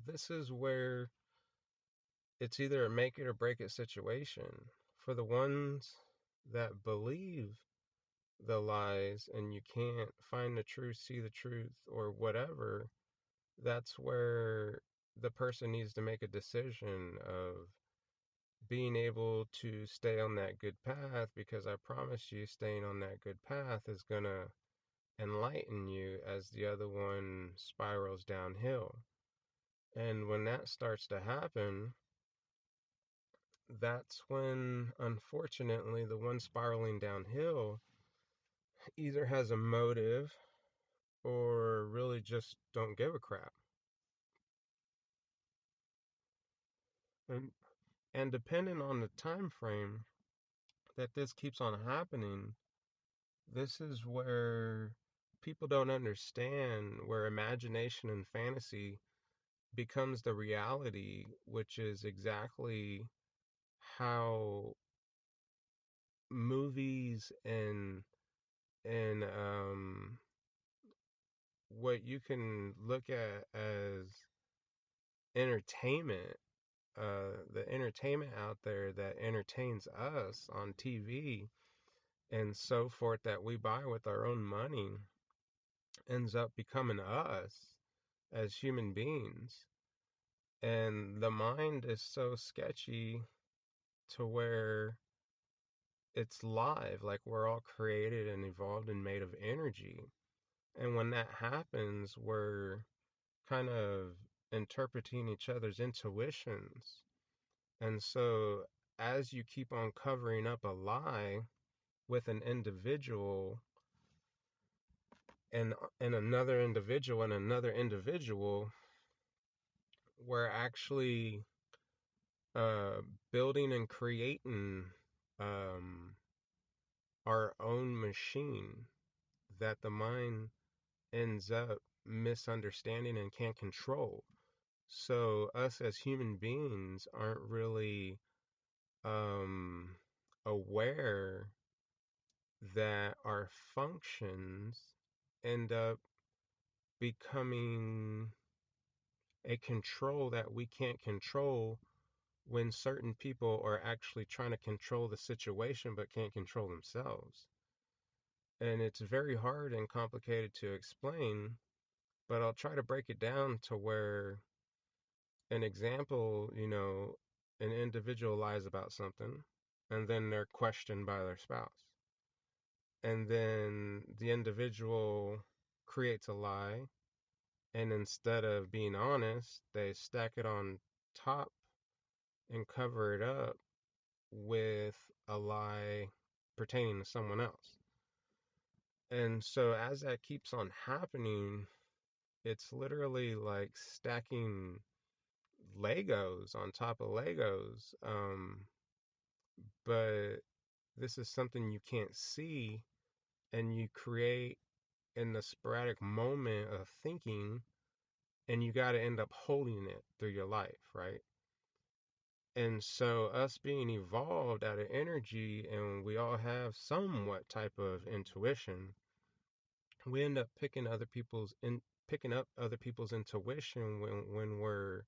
this is where it's either a make it or break it situation. For the ones that believe the lies and you can't find the truth, see the truth, or whatever, that's where the person needs to make a decision of being able to stay on that good path, because I promise you, staying on that good path is going to enlighten you as the other one spirals downhill. And when that starts to happen, that's when, unfortunately, the one spiraling downhill either has a motive or really just don't give a crap. And and depending on the time frame that this keeps on happening, this is where people don't understand where imagination and fantasy becomes the reality, which is exactly how movies and what you can look at as entertainment, the entertainment out there that entertains us on TV and so forth that we buy with our own money ends up becoming us as human beings. And the mind is so sketchy to where it's live, like we're all created and evolved and made of energy. And when that happens, we're kind of interpreting each other's intuitions. And so, as you keep on covering up a lie with an individual and another individual, we're actually uh, building and creating um, our own machine that the mind ends up misunderstanding and can't control. So us as human beings aren't really um, aware that our functions end up becoming a control that we can't control when certain people are actually trying to control the situation but can't control themselves. And it's very hard and complicated to explain, but I'll try to break it down to where an example, an individual lies about something and then they're questioned by their spouse. And then the individual creates a lie, and instead of being honest, they stack it on top and cover it up with a lie pertaining to someone else. And so as that keeps on happening, it's literally like stacking Legos on top of Legos. But this is something you can't see, and you create in the sporadic moment of thinking, and you got to end up holding it through your life, right? And so, us being evolved out of energy, and we all have somewhat type of intuition, we end up picking up other people's intuition when we're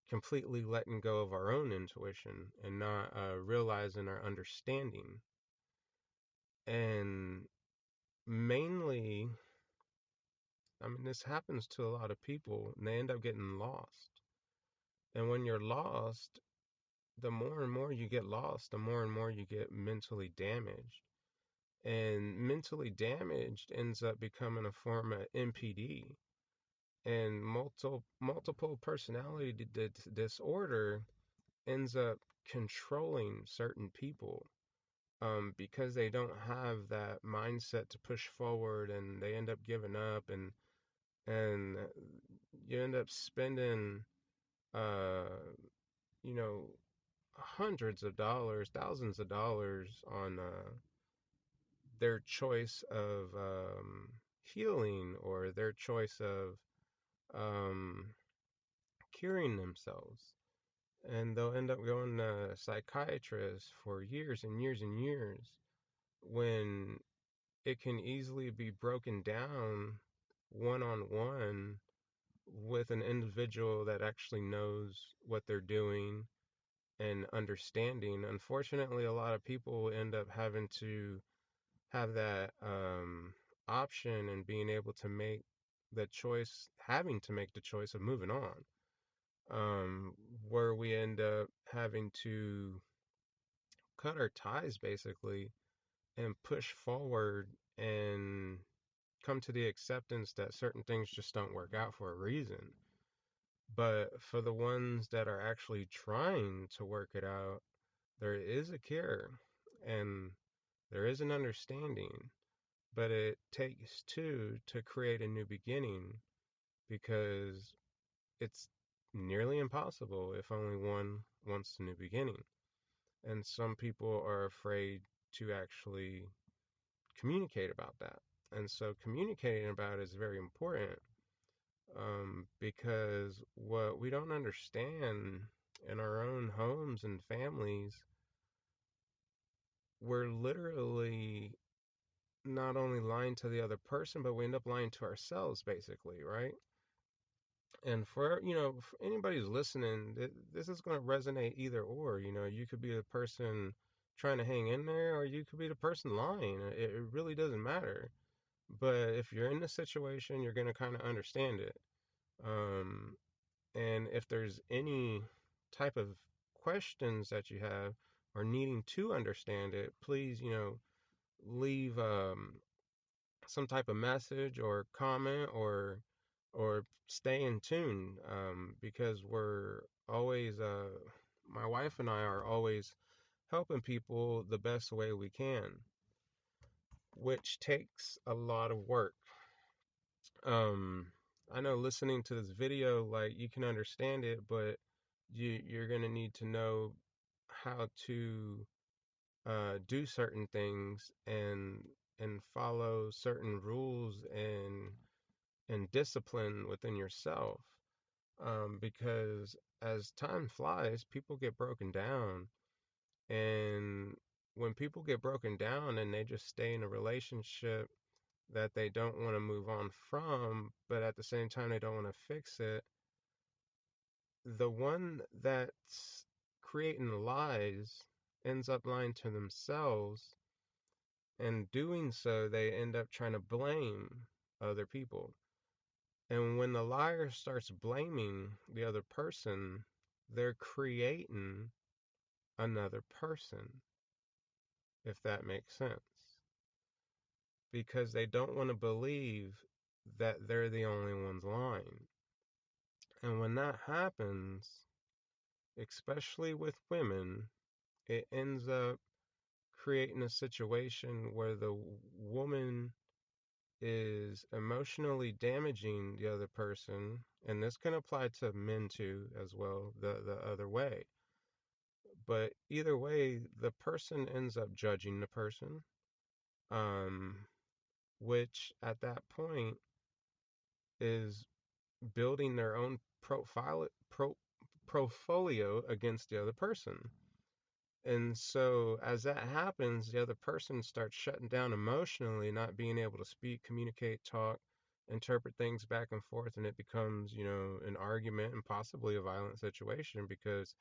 completely letting go of our own intuition and not realizing our understanding. And mainly, I mean, this happens to a lot of people, and they end up getting lost. And when you're lost, the more and more you get lost, the more and more you get mentally damaged. And mentally damaged ends up becoming a form of MPD. And multiple personality disorder ends up controlling certain people, because they don't have that mindset to push forward, and they end up giving up, and you end up spending uh you know hundreds of dollars, thousands of dollars on their choice of healing, or their choice of um, curing themselves. And they'll end up going to psychiatrists for years and years and years, when it can easily be broken down one on one with an individual that actually knows what they're doing and understanding. Unfortunately, a lot of people end up having to have that option and being able to make the choice, having to make the choice of moving on, where we end up having to cut our ties basically and push forward and come to the acceptance that certain things just don't work out for a reason. But for the ones that are actually trying to work it out, there is a cure and there is an understanding, but it takes two to create a new beginning because it's nearly impossible if only one wants a new beginning. And some people are afraid to actually communicate about that. And so communicating about it is very important, because what we don't understand in our own homes and families, we're literally not only lying to the other person, but we end up lying to ourselves, basically, right? And for for anybody who's listening, this is going to resonate either or. You could be the person trying to hang in there, or you could be the person lying. It really doesn't matter. But if you're in the situation, you're going to kind of understand it. Um, and if there's any type of questions that you have or needing to understand it, please, leave some type of message or comment or stay in tune, because we're always my wife and I are always helping people the best way we can, which takes a lot of work. um I know listening to this video, like, you can understand it, but you're gonna need to know how to do certain things and follow certain rules and discipline within yourself, because as time flies, people get broken down. And when people get broken down and they just stay in a relationship that they don't want to move on from, but at the same time they don't want to fix it, the one that's creating lies ends up lying to themselves, and doing so, they end up trying to blame other people. And when the liar starts blaming the other person, they're creating another person, if that makes sense. Because they don't want to believe that they're the only ones lying. And when that happens, especially with women, it ends up creating a situation where the woman is emotionally damaging the other person, and this can apply to men too as well, the other way. But either way, the person ends up judging the person, um, which at that point is building their own portfolio against the other person. And so as that happens, the other person starts shutting down emotionally, not being able to speak, communicate, talk, interpret things back and forth, and it becomes, an argument and possibly a violent situation, because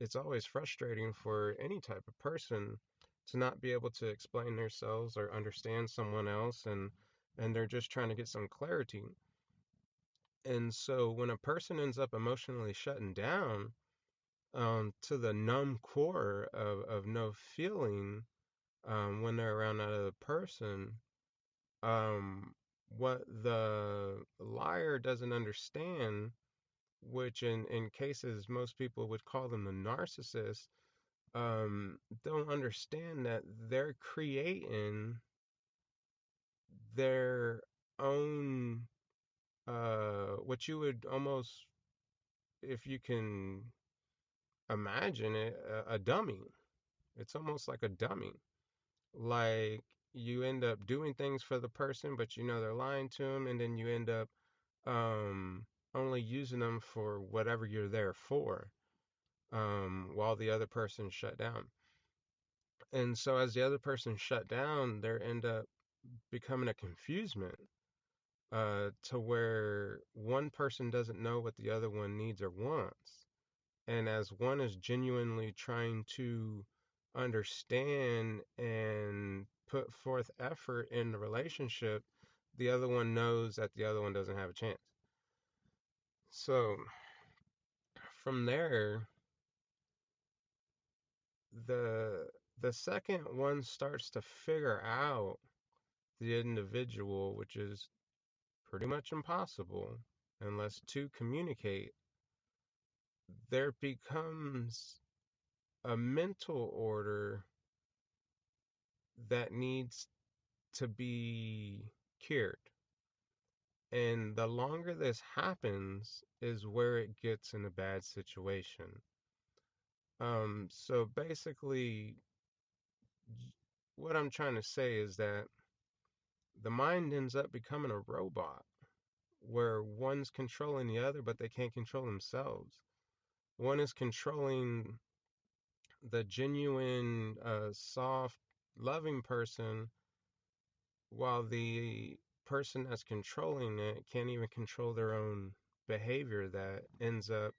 it's always frustrating for any type of person to not be able to explain themselves or understand someone else, and they're just trying to get some clarity. And so when a person ends up emotionally shutting down, to the numb core of no feeling, when they're around that other person, um, what the liar doesn't understand, which in cases most people would call them the narcissist, don't understand that they're creating their own, what you would almost, if you can imagine it, a dummy. It's almost like a dummy. Like, you end up doing things for the person, but they're lying to them, and then you end up um, only using them for whatever you're there for, while the other person shut down. And so as the other person shut down, there end up becoming a confusement, to where one person doesn't know what the other one needs or wants. And as one is genuinely trying to understand and put forth effort in the relationship, the other one knows that the other one doesn't have a chance. So from there, the the second one starts to figure out the individual, which is pretty much impossible unless two communicate, there becomes a mental order that needs to be cured. And the longer this happens is where it gets in a bad situation. So basically, what I'm trying to say is that the mind ends up becoming a robot where one's controlling the other, but they can't control themselves. One is controlling the genuine, soft, loving person, while the person that's controlling it can't even control their own behavior that ends up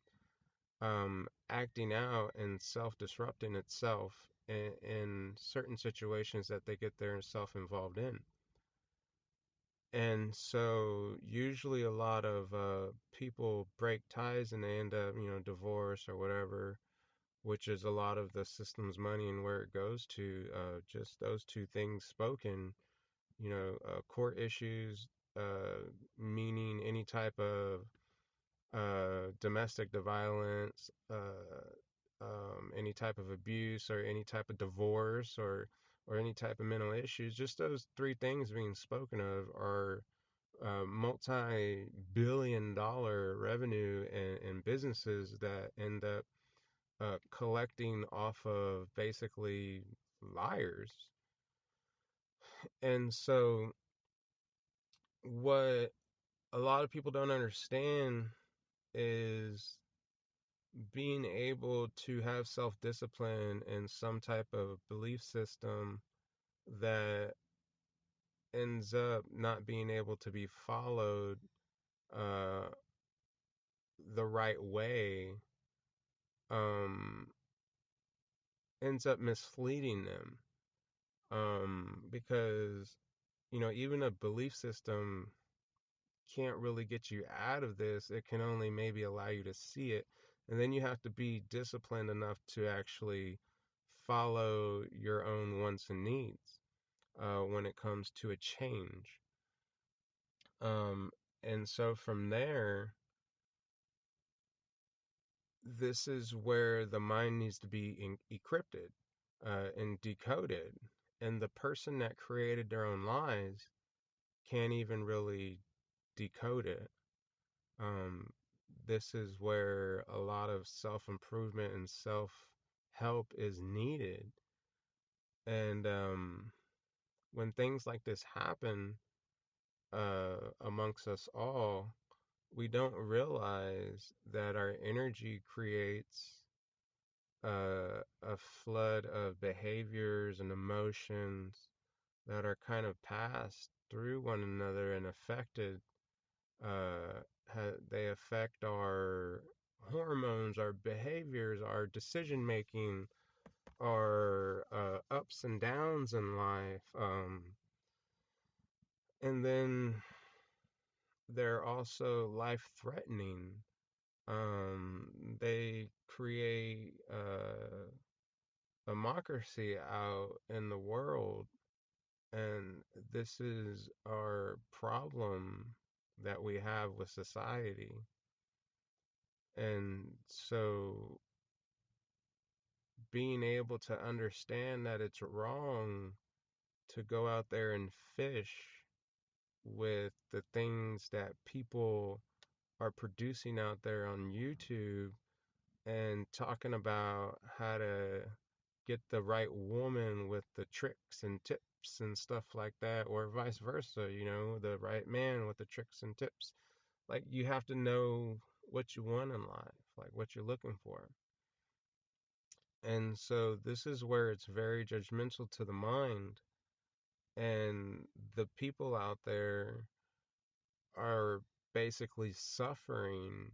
acting out and self-disrupting itself in certain situations that they get their self involved in. And so usually a lot of people break ties and they end up, divorce or whatever, which is a lot of the system's money and where it goes to. Just those two things spoken, court issues, meaning any type of domestic violence, any type of abuse, or any type of divorce, or any type of mental issues. Just those three things being spoken of are multi-billion-dollar revenue and businesses that end up collecting off of basically liars. And so, what a lot of people don't understand is being able to have self discipline and some type of belief system that ends up not being able to be followed uh, the right way, um, ends up misleading them. Because, even a belief system can't really get you out of this. It can only maybe allow you to see it. And then you have to be disciplined enough to actually follow your own wants and needs when it comes to a change. And so from there, this is where the mind needs to be encrypted and decoded. And the person that created their own lies can't even really decode it. Um, this is where a lot of self improvement and self help is needed. And when things like this happen amongst us all, we don't realize that our energy creates a flood of behaviors and emotions that are kind of passed through one another and affected. Uh, they affect our hormones, our behaviors, our decision making, our ups and downs in life. And then they're also life threatening. They create a democracy out in the world, and this is our problem that we have with society. And so being able to understand that it's wrong to go out there and fish with the things that people are producing out there on YouTube and talking about how to get the right woman with the tricks and tips and stuff like that, or vice versa, the right man with the tricks and tips. Like, you have to know what you want in life, like what you're looking for. And so this is where it's very judgmental to the mind. And the people out there are basically suffering